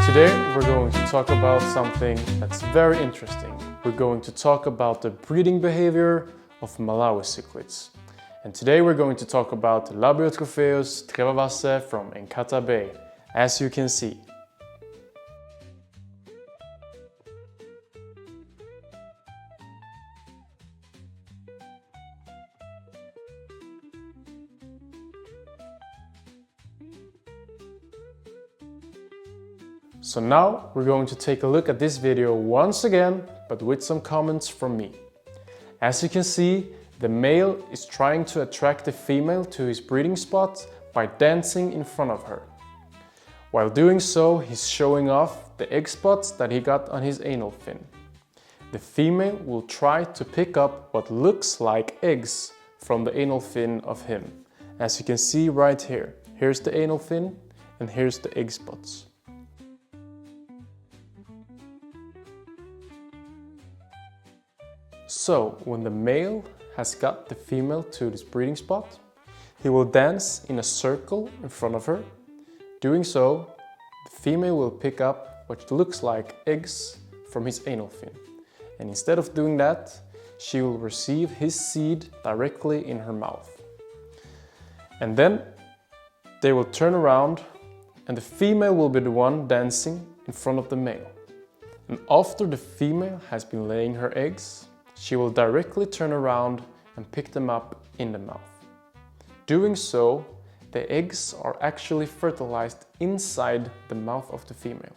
Today we're going to talk about something that's very interesting. We're going to talk about the breeding behavior of Malawi cichlids. And today we're going to talk about Labiotropheus trevavasse from Encata Bay, as you can see. So now we're going to take a look at this video once again, but with some comments from me. As you can see, the male is trying to attract the female to his breeding spot by dancing in front of her. While doing so, he's showing off the egg spots that he got on his anal fin. The female will try to pick up what looks like eggs from the anal fin of him. As you can see right here. Here's the anal fin and here's the egg spots. So, when the male has got the female to this breeding spot, he will dance in a circle in front of her. Doing so, the female will pick up what looks like eggs from his anal fin. And instead of doing that, she will receive his seed directly in her mouth. And then they will turn around and the female will be the one dancing in front of the male. And after the female has been laying her eggs, she will directly turn around and pick them up in the mouth. Doing so, the eggs are actually fertilized inside the mouth of the female.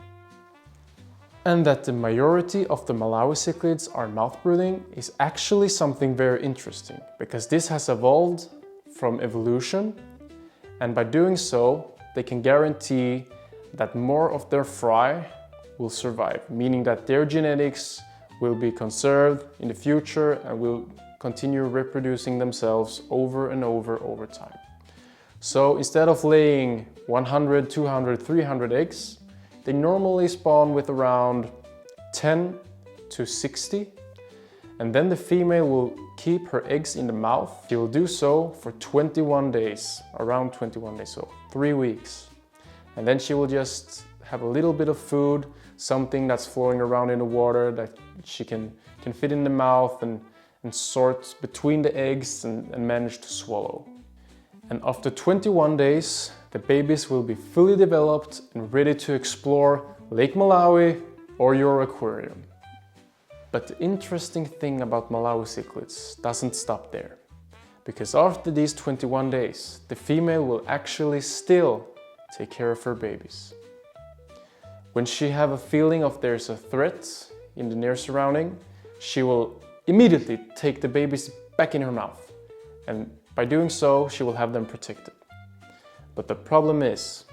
And that the majority of the Malawi cichlids are mouth-brooding is actually something very interesting, because this has evolved from evolution, and by doing so, they can guarantee that more of their fry will survive, meaning that their genetics will be conserved in the future and will continue reproducing themselves over and over time. So instead of laying 100, 200, 300 eggs, they normally spawn with around 10 to 60. And then the female will keep her eggs in the mouth. She will do so for 21 days, around 21 days, so 3 weeks. And then she will just have a little bit of food, something that's flowing around in the water that she can fit in the mouth and sort between the eggs and manage to swallow. And after 21 days, the babies will be fully developed and ready to explore Lake Malawi or your aquarium. But the interesting thing about Malawi cichlids doesn't stop there. Because after these 21 days, the female will actually still take care of her babies. When she have a feeling of there's a threat in the near surrounding, she will immediately take the babies back in her mouth. And by doing so, she will have them protected. But the problem is,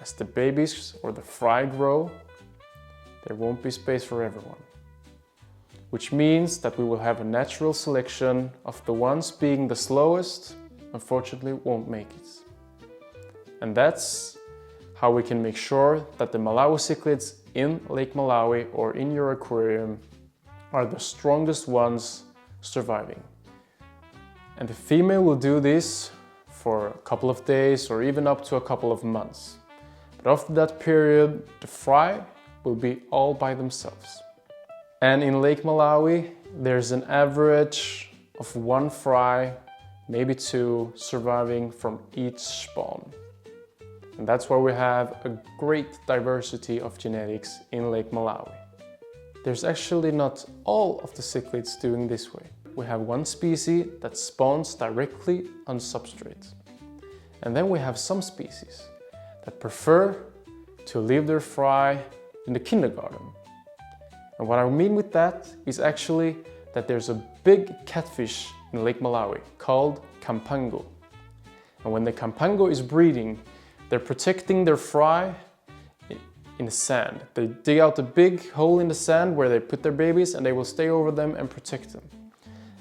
as the babies or the fry grow, there won't be space for everyone. Which means that we will have a natural selection of the ones being the slowest, unfortunately won't make it. And that's how we can make sure that the Malawi cichlids in Lake Malawi or in your aquarium are the strongest ones surviving. And the female will do this for a couple of days or even up to a couple of months. But after that period, the fry will be all by themselves. And in Lake Malawi, there's an average of 1 fry, maybe 2, surviving from each spawn. And that's why we have a great diversity of genetics in Lake Malawi. There's actually not all of the cichlids doing this way. We have one species that spawns directly on substrate. And then we have some species that prefer to leave their fry in the kindergarten. And what I mean with that is actually that there's a big catfish in Lake Malawi called campango. And when the campango is breeding, they're protecting their fry in the sand. They dig out a big hole in the sand where they put their babies and they will stay over them and protect them.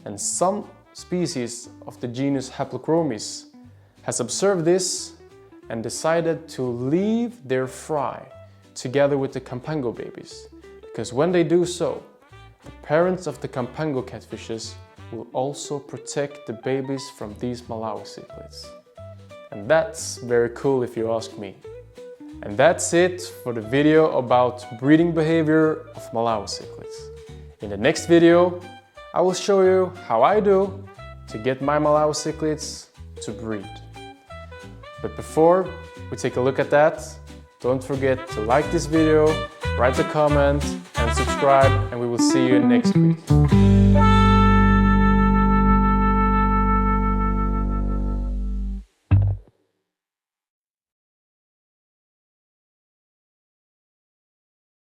And some species of the genus Haplochromis has observed this and decided to leave their fry together with the campango babies. Because when they do so, the parents of the campango catfishes will also protect the babies from these Malawi cichlids. And that's very cool if you ask me. And that's it for the video about breeding behavior of Malawi cichlids. In the next video, I will show you how I do to get my Malawi cichlids to breed. But before we take a look at that, don't forget to like this video, write a comment and subscribe, and we will see you next week.